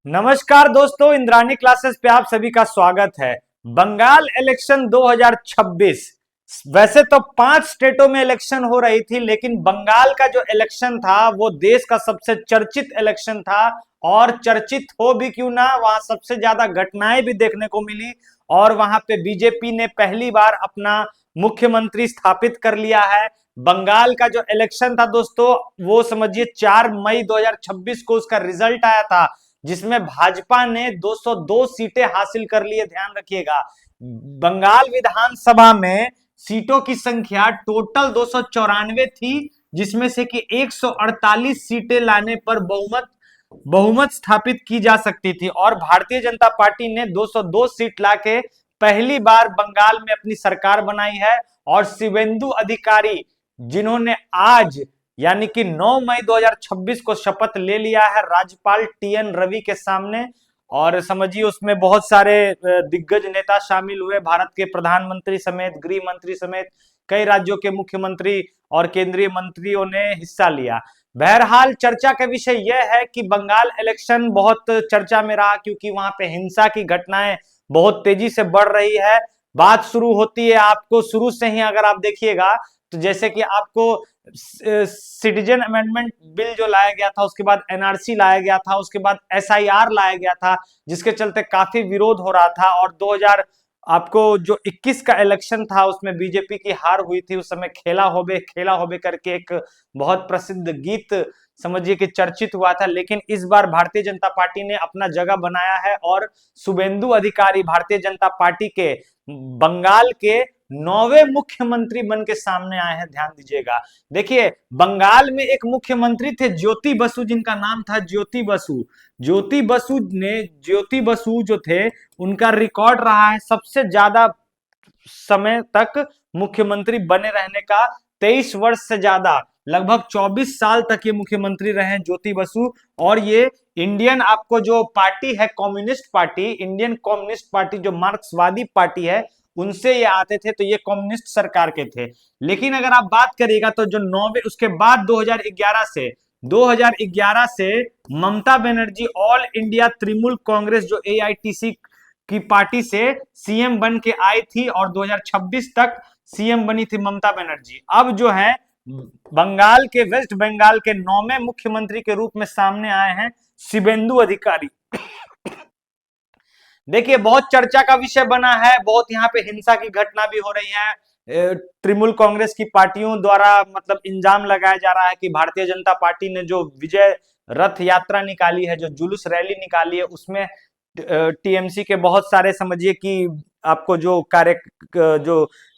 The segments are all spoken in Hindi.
नमस्कार दोस्तों, इंद्राणी क्लासेस पे आप सभी का स्वागत है। बंगाल इलेक्शन 2026। वैसे तो 5 स्टेटों में इलेक्शन हो रही थी, लेकिन बंगाल का जो इलेक्शन था वो देश का सबसे चर्चित इलेक्शन था। और चर्चित हो भी क्यों ना, वहां सबसे ज्यादा घटनाएं भी देखने को मिली। और वहां पे बीजेपी ने पहली बार अपना मुख्यमंत्री स्थापित कर लिया है। बंगाल का जो इलेक्शन था दोस्तों, वो समझिए 4 मई 2026 को उसका रिजल्ट आया था, जिसमें भाजपा ने 202 सीटें हासिल कर लिए। ध्यान रखिएगा, बंगाल विधानसभा में सीटों की संख्या टोटल 294 थी, जिसमें से कि 148 सीटें लाने पर बहुमत बहुमत स्थापित की जा सकती थी। और भारतीय जनता पार्टी ने 202 सीट लाके पहली बार बंगाल में अपनी सरकार बनाई है। और शिवेंदु अधिकारी, जिन्होंने आज यानी कि 9 मई 2026 को शपथ ले लिया है राज्यपाल टीएन रवि के सामने। और समझिए उसमें बहुत सारे दिग्गज नेता शामिल हुए, भारत के प्रधानमंत्री समेत, गृह मंत्री समेत कई राज्यों के मुख्यमंत्री और केंद्रीय मंत्रियों ने हिस्सा लिया। बहरहाल चर्चा का विषय यह है कि बंगाल इलेक्शन बहुत चर्चा में रहा, क्योंकि वहां पे हिंसा की घटनाएं बहुत तेजी से बढ़ रही है। बात शुरू होती है, आपको शुरू से ही अगर आप देखिएगा तो जैसे कि आपको सिटीजन अमेंडमेंट बिल जो लाया गया था, उसके बाद एनआरसी लाया गया था, उसके बाद एसआईआर लाया गया था, जिसके चलते काफी विरोध हो रहा था। और 2000 आपको जो 21 का इलेक्शन था उसमें बीजेपी की हार हुई थी। उस समय खेला होबे करके एक बहुत प्रसिद्ध गीत समझिए कि चर्चित हुआ था। लेकिन इस बार भारतीय जनता पार्टी ने अपना जगह बनाया है और शुभेंदु अधिकारी भारतीय जनता पार्टी के बंगाल के 9वें मुख्यमंत्री बन के सामने आए हैं। ध्यान दीजिएगा, देखिए बंगाल में एक मुख्यमंत्री थे ज्योति बसु, जिनका नाम था ज्योति बसु। ज्योति बसु जो थे, उनका रिकॉर्ड रहा है सबसे ज्यादा समय तक मुख्यमंत्री बने रहने का, 23 वर्ष से ज्यादा, लगभग 24 साल तक ये मुख्यमंत्री रहे ज्योति बसु। और ये इंडियन आपको जो पार्टी है communist party, Indian communist party जो मार्क्सवादी पार्टी है, उनसे ये आते थे, तो ये कम्युनिस्ट सरकार के थे। लेकिन अगर आप बात करिएगा तो जो 9वें, उसके बाद 2011 से ममता बनर्जी ऑल इंडिया तृणमूल कांग्रेस जो एआईटीसी की पार्टी से सीएम बन के आई थी, और 2026 तक सीएम बनी थी ममता बनर्जी। अब जो है बंगाल के, वेस्ट बंगाल के 9वें मुख्यमंत्री के रूप में सामने आए हैं शिवेंदु अधिकारी। देखिए बहुत चर्चा का विषय बना है, बहुत यहाँ पे हिंसा की घटना भी हो रही है। तृणमूल कांग्रेस की पार्टियों द्वारा मतलब इल्जाम लगाया जा रहा है कि भारतीय जनता पार्टी ने जो विजय रथ यात्रा निकाली है, जो जुलूस रैली निकाली है, उसमें टीएमसी के बहुत सारे समझिए कि आपको जो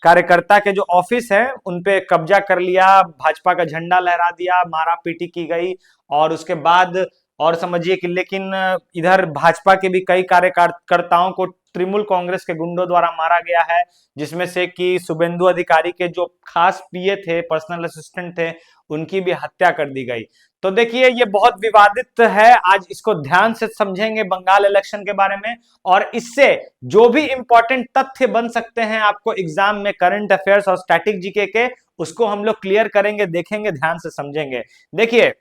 कार्यकर्ता के जो ऑफिस है उन पे कब्जा कर लिया, भाजपा का झंडा लहरा दिया, मारा पीटी की गई। और उसके बाद और समझिए कि लेकिन इधर भाजपा के भी कई कार्यकर्ताओं को तृणमूल कांग्रेस के गुंडों द्वारा मारा गया है, जिसमें से कि शुभेंदु अधिकारी के जो खास पीए थे, पर्सनल असिस्टेंट थे, उनकी भी हत्या कर दी गई। तो देखिए ये बहुत विवादित है, आज इसको ध्यान से समझेंगे बंगाल इलेक्शन के बारे में। और इससे जो भी इंपॉर्टेंट तथ्य बन सकते हैं आपको एग्जाम में, करंट अफेयर्स और स्टैटिक जीके के, उसको हम लोग क्लियर करेंगे, देखेंगे, ध्यान से समझेंगे। देखिए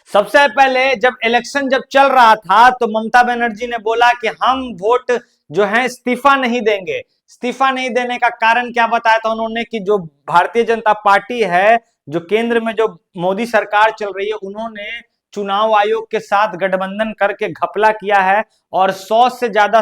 सबसे पहले जब चल रहा था तो ममता बनर्जी ने बोला कि हम वोट जो है इस्तीफा नहीं देंगे। इस्तीफा नहीं देने का कारण क्या बताया था उन्होंने, कि जो भारतीय जनता पार्टी है, जो केंद्र में जो मोदी सरकार चल रही है, उन्होंने चुनाव आयोग के साथ गठबंधन करके घपला किया है और 100 से ज्यादा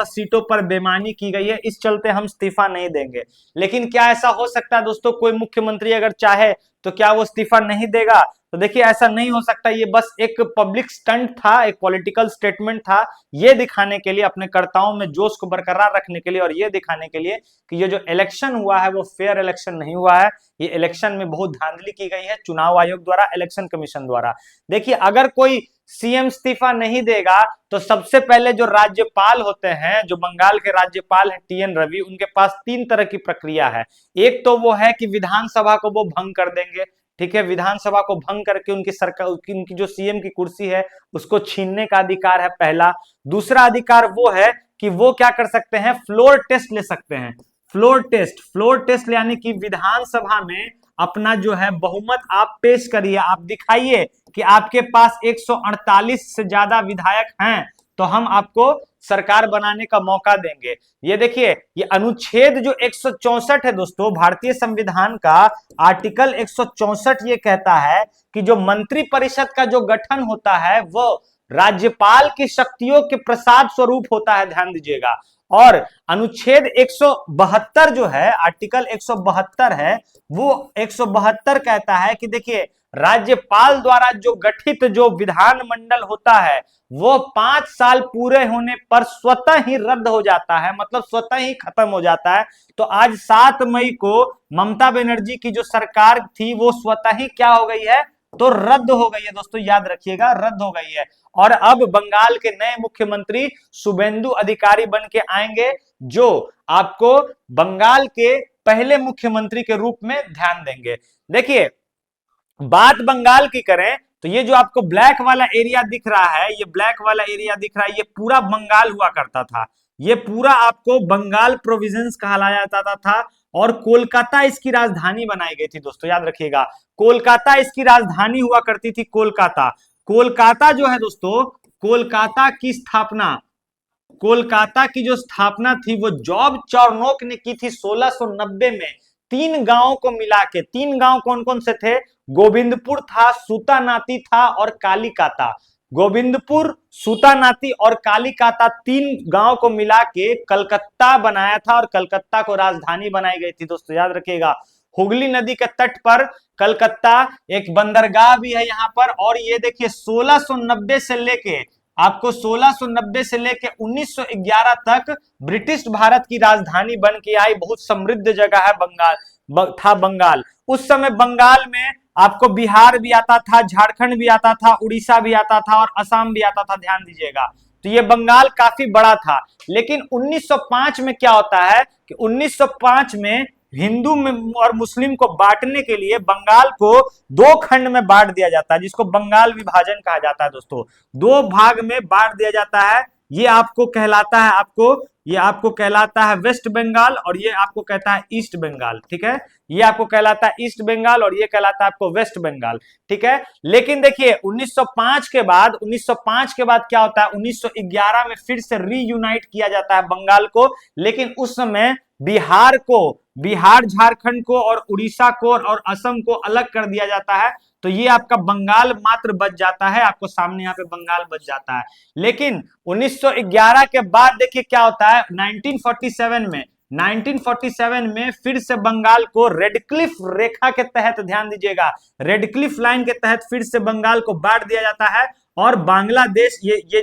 सीटों पर बेईमानी की गई है। इस चलते हम इस्तीफा नहीं देंगे। लेकिन क्या ऐसा हो सकता है दोस्तों, कोई मुख्यमंत्री अगर चाहे तो क्या वो इस्तीफा नहीं देगा? तो देखिए ऐसा नहीं हो सकता। ये बस एक पब्लिक स्टंट था, एक पॉलिटिकल स्टेटमेंट था, ये दिखाने के लिए, अपने कर्ताओं में जोश को बरकरार रखने के लिए, और ये दिखाने के लिए कि ये जो इलेक्शन हुआ है वो फेयर इलेक्शन नहीं हुआ है। ये इलेक्शन में बहुत धांधली की गई है चुनाव आयोग द्वारा, इलेक्शन कमीशन द्वारा। देखिए अगर कोई सीएम इस्तीफा नहीं देगा तो सबसे पहले जो राज्यपाल होते हैं, जो बंगाल के राज्यपाल हैं टीएन रवि, उनके पास 3 तरह की प्रक्रिया है। एक तो वो है कि विधानसभा को वो भंग कर देंगे, ठीक है, विधानसभा को भंग करके उनकी सरकार, उनकी जो सीएम की कुर्सी है उसको छीनने का अधिकार है, पहला। दूसरा अधिकार वो है कि वो क्या कर सकते हैं, फ्लोर टेस्ट ले सकते हैं। फ्लोर टेस्ट यानी कि विधानसभा में अपना जो है बहुमत आप पेश करिए, आप दिखाइए कि आपके पास 148 से ज्यादा विधायक हैं, तो हम आपको सरकार बनाने का मौका देंगे। ये देखिए, ये अनुच्छेद जो 164 है दोस्तों भारतीय संविधान का, आर्टिकल 164 ये कहता है कि जो मंत्रिपरिषद का जो गठन होता है वो राज्यपाल की शक्तियों के प्रसाद स्वरूप होता है, ध्यान दीजिएगा। और अनुच्छेद 172 जो है, आर्टिकल 172 है, वो 172 कहता है कि देखिए, राज्यपाल द्वारा जो गठित जो विधानमंडल होता है वो 5 साल पूरे होने पर स्वतः ही रद्द हो जाता है, मतलब स्वतः ही खत्म हो जाता है। तो आज 7 मई को ममता बनर्जी की जो सरकार थी वो स्वतः ही क्या हो गई है, तो रद्द हो गई है दोस्तों, याद रखिएगा, रद्द हो गई है। और अब बंगाल के नए मुख्यमंत्री शुभेंदु अधिकारी बन के आएंगे, जो आपको बंगाल के पहले मुख्यमंत्री के रूप में ध्यान देंगे। देखिए, बात बंगाल की करें तो ये जो आपको ब्लैक वाला एरिया दिख रहा है, ये ब्लैक वाला एरिया दिख रहा है, ये पूरा बंगाल हुआ करता था। ये पूरा आपको बंगाल प्रोविंस कहलाया जाता था। और कोलकाता इसकी राजधानी बनाई गई थी दोस्तों, याद रखिएगा, कोलकाता इसकी राजधानी हुआ करती थी, कोलकाता। कोलकाता जो है दोस्तों, कोलकाता की स्थापना, कोलकाता की जो स्थापना थी वो जॉर्ज चार्नोक ने की थी 1690 में। 3 गांवों को मिला के, 3 गांव कौन कौन से थे, गोविंदपुर था, सूतानाती था और कालीकाता। गोविंदपुर, सूतानाती और कालीकाता 3 गांव को मिला के कलकत्ता बनाया था, और कलकत्ता को राजधानी बनाई गई थी दोस्तों, याद रखिएगा। हुगली नदी के तट पर कलकत्ता, एक बंदरगाह भी है यहाँ पर। और ये देखिए, 1690 से लेके आपको 1690 से लेके 1911 तक ब्रिटिश भारत की राजधानी बन के आई। बहुत समृद्ध जगह है बंगाल, था बंगाल। उस समय बंगाल में आपको बिहार भी आता था, झारखंड भी आता था, उड़ीसा भी आता था और असम भी आता था, ध्यान दीजिएगा। तो ये बंगाल काफी बड़ा था। लेकिन 1905 में क्या होता है कि 1905 में हिंदू में और मुस्लिम को बांटने के लिए बंगाल को 2 खंड में बांट दिया जाता है, जिसको बंगाल विभाजन कहा जाता है दोस्तों। 2 भाग में बांट दिया जाता है। ये आपको कहलाता है, ये आपको कहलाता है वेस्ट बंगाल, और ये आपको कहता है ईस्ट बंगाल, ठीक है। ये आपको कहलाता है ईस्ट बंगाल और ये कहलाता है आपको वेस्ट बंगाल, ठीक है। लेकिन देखिए, 1905 के बाद क्या होता है, 1911 में फिर से रीयूनाइट किया जाता है बंगाल को। लेकिन उस समय बिहार, झारखंड को और उड़ीसा को और असम को अलग कर दिया जाता है। तो ये आपका बंगाल मात्र बच जाता है, आपको सामने यहाँ पे बंगाल बच जाता है। लेकिन 1911 के बाद देखिए क्या होता है, 1947 में फिर से बंगाल को रेडक्लिफ रेखा के तहत, ध्यान दीजिएगा, रेडक्लिफ लाइन के तहत फिर से बंगाल को बांट दिया जाता है। और बांग्लादेश, ये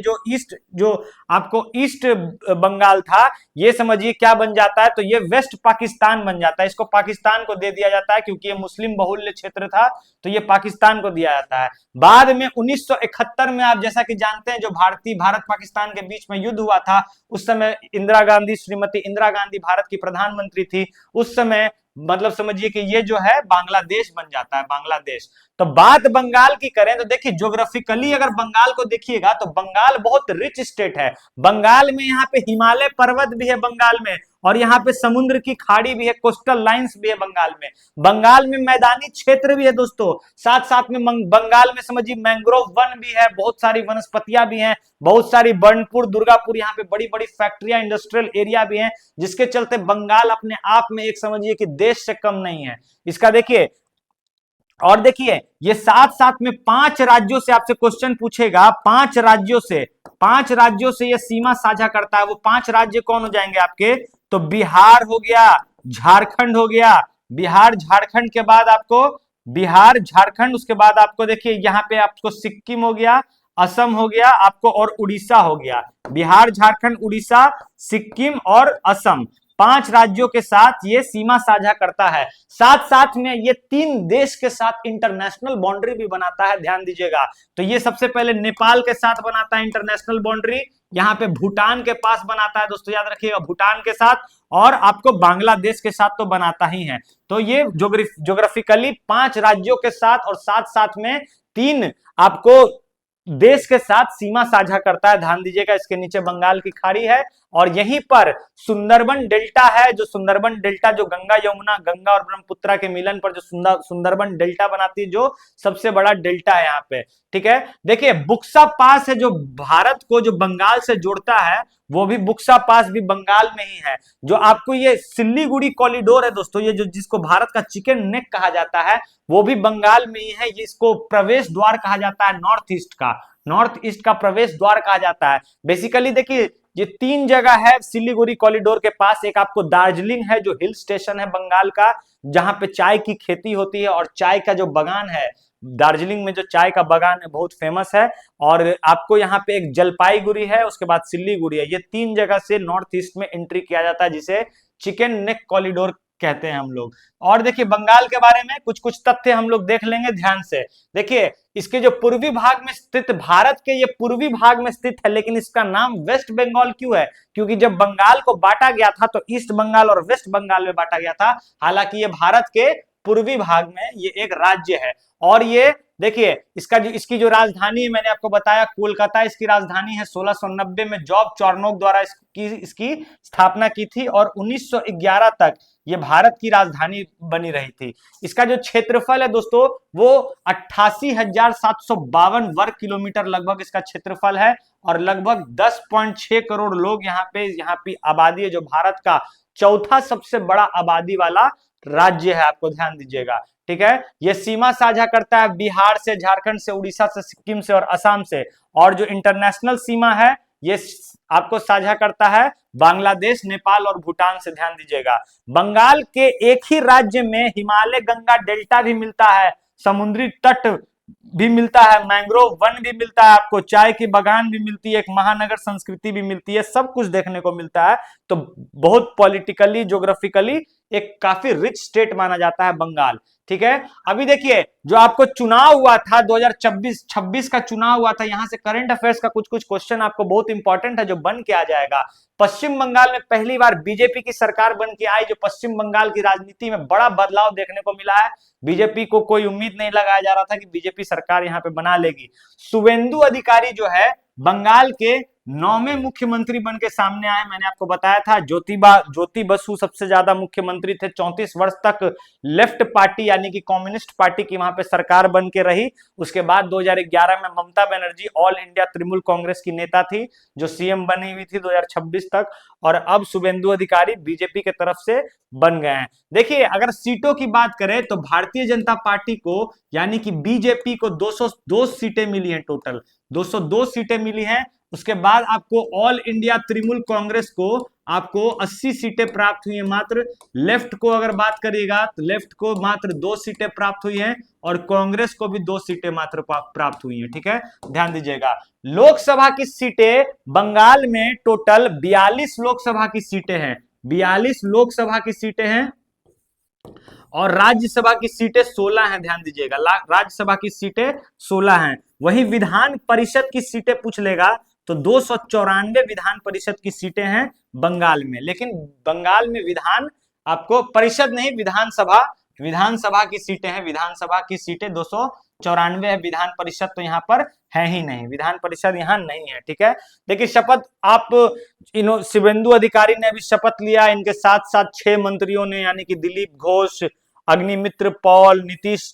जो आपको ईस्ट बंगाल था, ये समझिए क्या बन जाता है, तो ये वेस्ट पाकिस्तान बन जाता है। इसको पाकिस्तान को दे दिया जाता है क्योंकि ये मुस्लिम बहुल्य क्षेत्र था, तो ये पाकिस्तान को दिया जाता है। बाद में 1971 में आप जैसा कि जानते हैं, जो भारत पाकिस्तान के बीच में युद्ध हुआ था, उस समय श्रीमती इंदिरा गांधी भारत की प्रधानमंत्री थी। उस समय मतलब समझिए कि ये जो है बांग्लादेश बन जाता है, बांग्लादेश। तो बात बंगाल की करें तो देखिए, ज्योग्राफिकली अगर बंगाल को देखिएगा तो बंगाल बहुत रिच स्टेट है। बंगाल में यहाँ पे हिमालय पर्वत भी है बंगाल में, और यहाँ पे समुद्र की खाड़ी भी है, कोस्टल लाइंस भी है बंगाल में। बंगाल में मैदानी क्षेत्र भी है दोस्तों, साथ साथ में बंगाल में समझिए मैंग्रोव वन भी है, बहुत सारी वनस्पतियां भी हैं, बहुत सारी बर्नपुर, दुर्गापुर, यहाँ पे बड़ी बड़ी फैक्ट्रियां, इंडस्ट्रियल एरिया भी हैं, जिसके चलते बंगाल अपने आप में एक समझिए कि देश से कम नहीं है। इसका देखिए, और देखिए, ये साथ साथ में 5 राज्यों से आपसे क्वेश्चन पूछेगा, 5 राज्यों से ये सीमा साझा करता है। वो 5 राज्य कौन हो जाएंगे आपके, तो बिहार हो गया, झारखंड हो गया, बिहार झारखंड के बाद आपको उसके बाद आपको देखिए यहाँ पे आपको सिक्किम हो गया, असम हो गया आपको, और उड़ीसा हो गया। बिहार, झारखंड, उड़ीसा, सिक्किम और असम, 5 राज्यों के साथ ये सीमा साझा करता है। साथ साथ में ये 3 देश के साथ इंटरनेशनल बाउंड्री भी बनाता है, ध्यान दीजिएगा। तो ये सबसे पहले नेपाल के साथ बनाता है इंटरनेशनल बाउंड्री, यहाँ पे भूटान के पास बनाता है दोस्तों, याद रखिएगा, भूटान के साथ, और आपको बांग्लादेश के साथ तो बनाता ही है। तो ये ज्योग्राफिकली 5 राज्यों के साथ और साथ साथ में 3 आपको देश के साथ सीमा साझा करता है, ध्यान दीजिएगा। इसके नीचे बंगाल की खाड़ी है, और यहीं पर सुंदरबन डेल्टा है, जो सुंदरबन डेल्टा जो गंगा यमुना, गंगा और ब्रह्मपुत्र के मिलन पर जो सुंदरबन डेल्टा बनाती है, जो सबसे बड़ा डेल्टा है यहाँ पे। ठीक है, देखिए बुक्सा पास है जो भारत को जो बंगाल से जोड़ता है, वो भी बुक्सा पास भी बंगाल में ही है। जो आपको ये सिल्लीगुड़ी कॉरिडोर है दोस्तों, ये जो जिसको भारत का चिकन नेक कहा जाता है, वो भी बंगाल में ही है। ये इसको प्रवेश द्वार कहा जाता है, नॉर्थ ईस्ट का, नॉर्थ ईस्ट का प्रवेश द्वार कहा जाता है। बेसिकली देखिए ये तीन जगह है सिलीगुड़ी कॉरिडोर के पास। एक आपको दार्जिलिंग है जो हिल स्टेशन है बंगाल का, जहां पे चाय की खेती होती है और चाय का जो बगान है, दार्जिलिंग में जो चाय का बगान है बहुत फेमस है। और आपको यहाँ पे एक जलपाईगुड़ी है, उसके बाद सिलीगुड़ी है। ये तीन जगह से नॉर्थ ईस्ट में एंट्री किया जाता है, जिसे चिकन नेक कॉरिडोर कहते हैं हम लोग। और देखिए बंगाल के बारे में कुछ कुछ तथ्य हम लोग देख लेंगे ध्यान से। देखिए इसके जो पूर्वी भाग में स्थित, भारत के ये पूर्वी भाग में स्थित है, लेकिन इसका नाम वेस्ट बंगाल क्यों है? क्योंकि जब बंगाल को बांटा गया था तो ईस्ट बंगाल और वेस्ट बंगाल में बांटा गया था। हालांकि ये भारत के पूर्वी भाग में ये एक राज्य है। और ये देखिए इसकी जो राजधानी है, मैंने आपको बताया कोलकाता इसकी राजधानी है। 1690 में जॉब चार्नोक द्वारा इसकी स्थापना की थी और 1911 तक ये भारत की राजधानी बनी रही थी। इसका जो क्षेत्रफल है दोस्तों वो 88,752 वर्ग किलोमीटर लगभग इसका क्षेत्रफल है। और लगभग 10.6 करोड़ लोग यहाँ पे आबादी है, जो भारत का चौथा सबसे बड़ा आबादी वाला राज्य है। आपको ध्यान दीजिएगा, ठीक है। ये सीमा साझा करता है बिहार से, झारखंड से, उड़ीसा से, सिक्किम से और असम से। और जो इंटरनेशनल सीमा है ये आपको साझा करता है बांग्लादेश, नेपाल और भूटान से। ध्यान दीजिएगा, बंगाल के एक ही राज्य में हिमालय गंगा डेल्टा भी मिलता है, समुद्री तट भी मिलता है, मैंग्रोव वन भी मिलता है, आपको चाय की बागान भी मिलती है, एक महानगर संस्कृति भी मिलती है, सब कुछ देखने को मिलता है। तो बहुत पॉलिटिकली, ज्योग्राफिकली एक काफी रिच स्टेट माना जाता है बंगाल। ठीक है, अभी देखिए जो आपको चुनाव हुआ था 2026 का चुनाव हुआ था, यहां से करंट अफेयर्स का कुछ कुछ क्वेश्चन आपको बहुत इंपॉर्टेंट है जो बन के आ जाएगा। पश्चिम बंगाल में पहली बार बीजेपी की सरकार बन के आई, जो पश्चिम बंगाल की राजनीति में बड़ा बदलाव देखने को मिला है। बीजेपी को कोई उम्मीद नहीं लगाया जा रहा था कि बीजेपी सरकार यहां पे बना लेगी। शुभेंदु अधिकारी जो है बंगाल के 9वें मुख्यमंत्री बन के सामने आए। मैंने आपको बताया था ज्योति बसु सबसे ज्यादा मुख्यमंत्री थे, 34 वर्ष तक लेफ्ट पार्टी यानी कि कम्युनिस्ट पार्टी की वहां पे सरकार बन के रही। उसके बाद 2011 में ममता बनर्जी ऑल इंडिया तृणमूल कांग्रेस की नेता थी, जो सीएम बनी हुई थी 2026 तक। और अब शुभेंदु अधिकारी बीजेपी के तरफ से बन गए हैं। देखिए अगर सीटों की बात करें तो भारतीय जनता पार्टी को यानी कि बीजेपी को 202 सीटें मिली हैं, टोटल 202 सीटें मिली हैं। उसके बाद आपको ऑल इंडिया तृणमूल कांग्रेस को आपको 80 सीटें प्राप्त हुई हैं मात्र। लेफ्ट को अगर बात करिएगा तो लेफ्ट को मात्र 2 सीटें प्राप्त हुई हैं और कांग्रेस को भी 2 सीटें मात्र प्राप्त हुई हैं। ठीक है, ध्यान दीजिएगा। लोकसभा की सीटें बंगाल में टोटल 42 लोकसभा की सीटें हैं, 42 लोकसभा की सीटें हैं और राज्यसभा की सीटें 16 हैं। ध्यान दीजिएगा, राज्यसभा की सीटें 16 हैं। वही विधान परिषद की सीटें पूछ लेगा तो 294 विधान परिषद की सीटें हैं बंगाल में। लेकिन बंगाल में विधान आपको परिषद नहीं, विधानसभा की सीटें हैं, विधानसभा की सीटें 294 है। विधान परिषद तो यहाँ पर है ही नहीं, विधान परिषद यहाँ नहीं है। ठीक है, देखिए शपथ आप शुभेंदु अधिकारी ने अभी शपथ लिया, इनके साथ साथ 6 मंत्रियों ने यानी कि दिलीप घोष, अग्निमित्र पॉल, नीतीश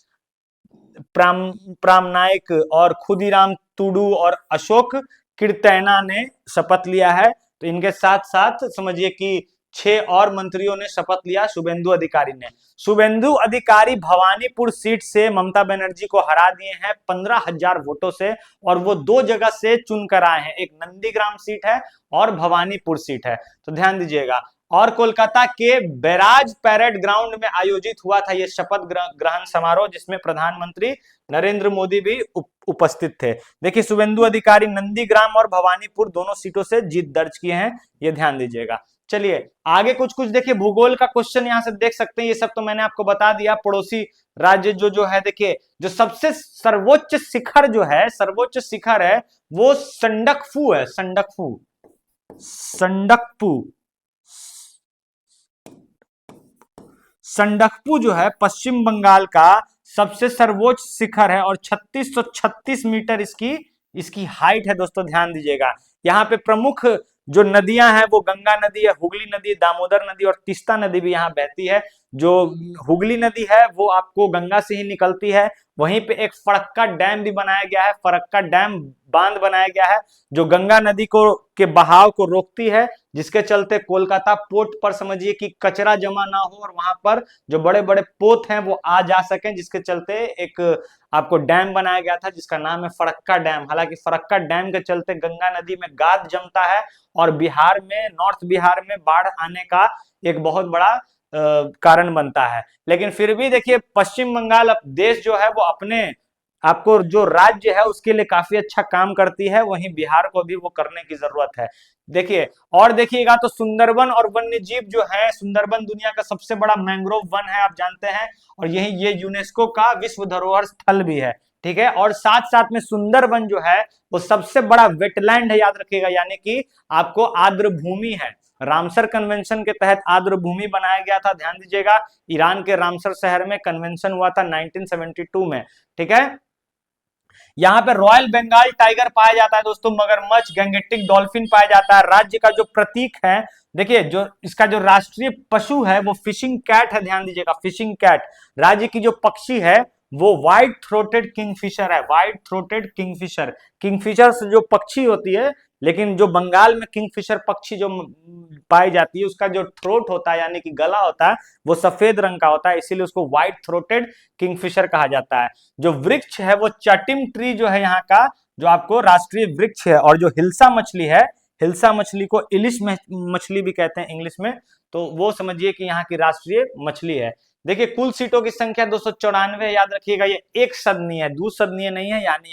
प्रामनायक और खुदीराम तुडू और अशोक कीर्तैना ने शपथ लिया है। तो इनके साथ साथ समझिए कि 6 और मंत्रियों ने शपथ लिया शुभेंदु अधिकारी ने। शुभेंदु अधिकारी भवानीपुर सीट से ममता बनर्जी को हरा दिए हैं 15,000 वोटों से, और वो 2 जगह से चुनकर आए हैं, एक नंदीग्राम सीट है और भवानीपुर सीट है। तो ध्यान दीजिएगा। और कोलकाता के बैराज पैरेड ग्राउंड में आयोजित हुआ था यह शपथ ग्रहण समारोह, जिसमें प्रधानमंत्री नरेंद्र मोदी भी उपस्थित थे। देखिए शुभेंदु अधिकारी नंदीग्राम और भवानीपुर दोनों सीटों से जीत दर्ज किए हैं, ये ध्यान दीजिएगा। चलिए आगे कुछ कुछ देखिए भूगोल का क्वेश्चन यहां से देख सकते हैं। ये सब तो मैंने आपको बता दिया। पड़ोसी राज्य जो है, देखिए जो सबसे सर्वोच्च शिखर जो है, सर्वोच्च शिखर है वो संडकफू है, संडकफू जो है पश्चिम बंगाल का सबसे सर्वोच्च शिखर है और 3636 मीटर इसकी हाइट है दोस्तों। ध्यान दीजिएगा, यहाँ पे प्रमुख जो नदियां हैं वो गंगा नदी है, हुगली नदी, दामोदर नदी और तीस्ता नदी भी यहाँ बहती है। जो हुगली नदी है वो आपको गंगा से ही निकलती है। वहीं पे एक फरक्का डैम भी बनाया गया है, फरक्का डैम बांध बनाया गया है जो गंगा नदी को के बहाव को रोकती है, जिसके चलते कोलकाता पोर्ट पर समझिए कि कचरा जमा ना हो और वहां पर जो बड़े बड़े पोत हैं वो आ जा सकें, जिसके चलते एक आपको डैम बनाया गया था जिसका नाम है फरक्का डैम। हालांकि फरक्का डैम के चलते गंगा नदी में गाद जमता है और बिहार में, नॉर्थ बिहार में बाढ़ आने का एक बहुत बड़ा कारण बनता है। लेकिन फिर भी देखिए पश्चिम बंगाल देश जो है वो अपने आपको जो राज्य है उसके लिए काफी अच्छा काम करती है, वहीं बिहार को भी वो करने की जरूरत है। देखिए और देखिएगा तो सुंदरबन और वन्य जीव जो है, सुंदरबन दुनिया का सबसे बड़ा मैंग्रोव वन है आप जानते हैं, और यही ये यूनेस्को का विश्व धरोहर स्थल भी है। ठीक है, और साथ साथ में सुंदरबन जो है वो सबसे बड़ा वेटलैंड है, याद रखिएगा, यानी कि आपको आर्द्र भूमि है। रामसर कन्वेंशन के तहत आर्द्र भूमि बनाया गया था, ध्यान दीजिएगा, ईरान के रामसर शहर में कन्वेंशन हुआ था 1972 में। ठीक है, यहाँ पे रॉयल बंगाल टाइगर पाया जाता है दोस्तों, मगरमच्छ, गैंगेटिक डॉल्फिन पाया जाता है। राज्य का जो प्रतीक है, देखिए जो इसका जो राष्ट्रीय पशु है वो फिशिंग कैट है, ध्यान दीजिएगा, फिशिंग कैट। राज्य की जो पक्षी है वो व्हाइट थ्रोटेड किंगफिशर है, व्हाइट थ्रोटेड किंगफिशर। किंगफिशर से जो पक्षी होती है, लेकिन जो बंगाल में किंगफिशर पक्षी जो पाई जाती है उसका जो थ्रोट होता है यानी कि गला होता है वो सफेद रंग का होता है, इसीलिए उसको व्हाइट थ्रोटेड किंगफिशर कहा जाता है। जो वृक्ष है वो चटिम ट्री जो है यहाँ का, जो आपको राष्ट्रीय वृक्ष है। और जो हिल्सा मछली है, हिल्सा मछली को इलिश मछली भी कहते हैं इंग्लिश में, तो वो समझिए कि यहाँ की राष्ट्रीय मछली है। देखिए कुल सीटों की संख्या 294, याद रखिएगा, ये एक सदनीय है, द्विसदनीय नहीं है, यानी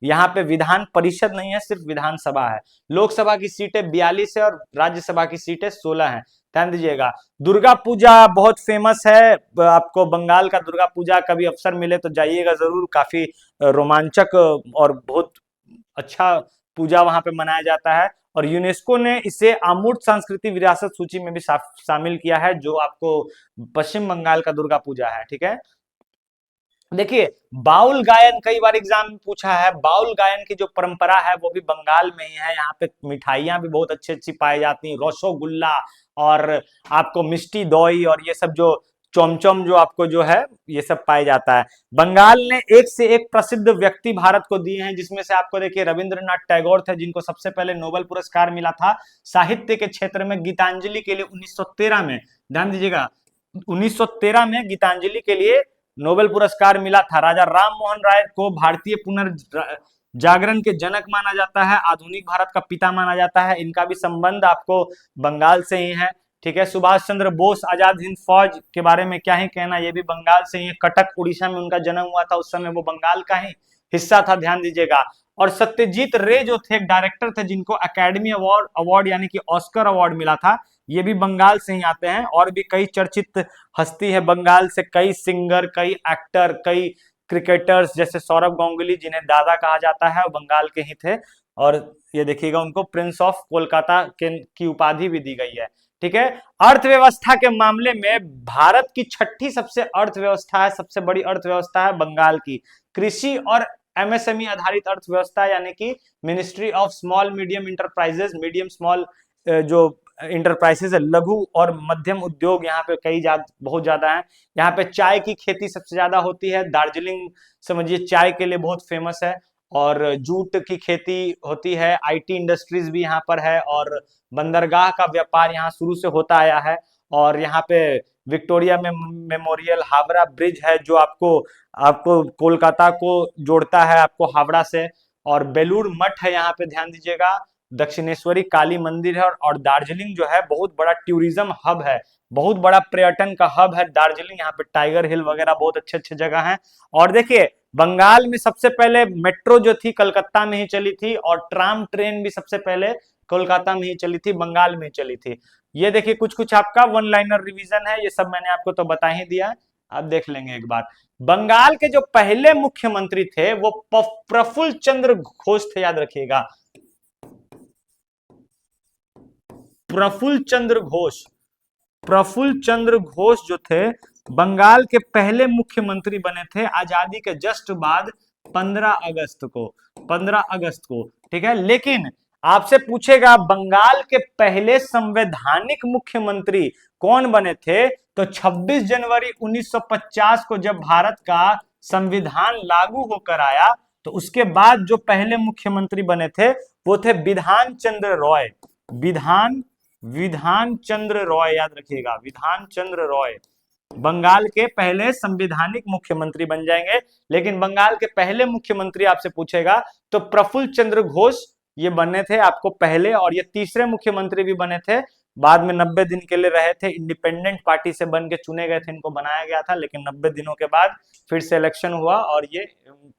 यहाँ पे विधान परिषद नहीं है, सिर्फ विधानसभा है। लोकसभा की सीटें 42 है और राज्यसभा की सीटें 16 हैं, ध्यान दीजिएगा। दुर्गा पूजा बहुत फेमस है, आपको बंगाल का दुर्गा पूजा कभी अवसर मिले तो जाइएगा जरूर, काफी रोमांचक और बहुत अच्छा पूजा वहां पे मनाया जाता है। और यूनेस्को ने इसे अमूर्त सांस्कृतिक विरासत सूची में भी शामिल किया है, जो आपको पश्चिम बंगाल का दुर्गा पूजा है। ठीक है, देखिए बाउल गायन कई बार एग्जाम में पूछा है, बाउल गायन की जो परंपरा है वो भी बंगाल में ही है। यहाँ पे मिठाइयां भी बहुत अच्छी अच्छी पाई जाती हैं, रसोगुल्ला और आपको मिष्टी दोई और ये सब जो चमचम जो आपको जो है ये सब पाया जाता है। बंगाल ने एक से एक प्रसिद्ध व्यक्ति भारत को दिए हैं, जिसमें से आपको देखिए रविंद्रनाथ टैगोर थे, जिनको सबसे पहले नोबेल पुरस्कार मिला था साहित्य के क्षेत्र में गीतांजलि के लिए 1913 में, ध्यान दीजिएगा 1913 में गीतांजलि के लिए नोबेल पुरस्कार मिला था। राजा राम मोहन राय को भारतीय पुनर्जागरण के जनक माना जाता है, आधुनिक भारत का पिता माना जाता है, इनका भी संबंध आपको बंगाल से ही है। ठीक है, सुभाष चंद्र बोस आजाद हिंद फौज के बारे में क्या ही कहना, ये भी बंगाल से ही है। कटक उड़ीसा में उनका जन्म हुआ था, उस समय वो बंगाल का ही हिस्सा था, ध्यान दीजिएगा। और सत्यजीत रे जो थे एक डायरेक्टर थे, जिनको अकेडमी अवार्ड यानी कि ऑस्कर अवार्ड मिला था, ये भी बंगाल से ही आते हैं। और भी कई चर्चित हस्ती है बंगाल से, कई सिंगर, कई एक्टर, कई क्रिकेटर्स जैसे सौरभ गांगुली, जिन्हें दादा कहा जाता है, बंगाल के ही थे। और ये देखिएगा उनको प्रिंस ऑफ कोलकाता की उपाधि भी दी गई है। ठीक है, अर्थव्यवस्था के मामले में भारत की छठी सबसे अर्थव्यवस्था है, सबसे बड़ी अर्थव्यवस्था है बंगाल की। कृषि और एमएसएमई आधारित अर्थव्यवस्था, यानी कि ministry of small medium enterprises, medium small जो इंटरप्राइजेस है, लघु और मध्यम उद्योग यहाँ पे बहुत ज्यादा है। यहाँ पे चाय की खेती सबसे ज्यादा होती है, दार्जिलिंग समझिए चाय के लिए बहुत फेमस है। और जूट की खेती होती है, आईटी इंडस्ट्रीज भी यहाँ पर है, और बंदरगाह का व्यापार यहाँ शुरू से होता आया है। और यहाँ पे विक्टोरिया में मेमोरियल, हावड़ा ब्रिज है जो आपको आपको कोलकाता को जोड़ता है आपको हावड़ा से। और बेलूर मठ है यहाँ पे, ध्यान दीजिएगा, दक्षिणेश्वरी काली मंदिर है। और दार्जिलिंग जो है बहुत बड़ा टूरिज्म हब है, बहुत बड़ा पर्यटन का हब है दार्जिलिंग। यहाँ पे टाइगर हिल वगैरह बहुत अच्छे अच्छे जगह हैं। और देखिए बंगाल में सबसे पहले मेट्रो जो थी कलकत्ता में ही चली थी, और ट्राम ट्रेन भी सबसे पहले कोलकाता में ही चली थी, बंगाल में ही चली थी। ये देखिए कुछ कुछ आपका वन लाइनर रिवीजन है, ये सब मैंने आपको तो बता ही दिया, आप देख लेंगे एक बार। बंगाल के जो पहले मुख्यमंत्री थे वो प्रफुल्ल चंद्र घोष थे, याद रखिएगा, प्रफुल्ल चंद्र घोष जो थे बंगाल के पहले मुख्यमंत्री बने थे आजादी के जस्ट बाद 15 अगस्त को, 15 अगस्त को। ठीक है, लेकिन आपसे पूछेगा बंगाल के पहले संवैधानिक मुख्यमंत्री कौन बने थे, तो 26 जनवरी 1950 को जब भारत का संविधान लागू होकर आया तो उसके बाद जो पहले मुख्यमंत्री बने थे वो थे विधान चंद्र रॉय। विधान चंद्र रॉय, याद रखिएगा, विधान चंद्र रॉय बंगाल के पहले संवैधानिक मुख्यमंत्री बन जाएंगे। लेकिन बंगाल के पहले मुख्यमंत्री आपसे पूछेगा तो प्रफुल्ल चंद्र घोष ये बने थे आपको पहले, और ये तीसरे मुख्यमंत्री भी बने थे। बाद में 90 दिन के लिए रहे थे, इंडिपेंडेंट पार्टी से बन के चुने गए थे, इनको बनाया गया था, लेकिन 90 दिनों के बाद फिर से इलेक्शन हुआ और ये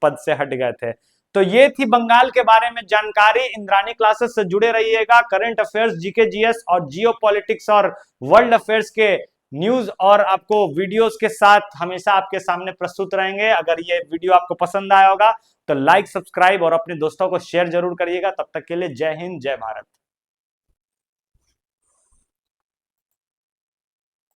पद से हट गए थे। तो ये थी बंगाल के बारे में जानकारी। इंद्रानी क्लासेस से जुड़े रहिएगा। करंट अफेयर्स, जीके जीएस और जियो पॉलिटिक्स और वर्ल्ड अफेयर्स के न्यूज और आपको वीडियोस के साथ हमेशा आपके सामने प्रस्तुत रहेंगे। अगर ये वीडियो आपको पसंद आया होगा तो लाइक, सब्सक्राइब और अपने दोस्तों को शेयर जरूर करिएगा। तब तक के लिए जय हिंद, जय भारत।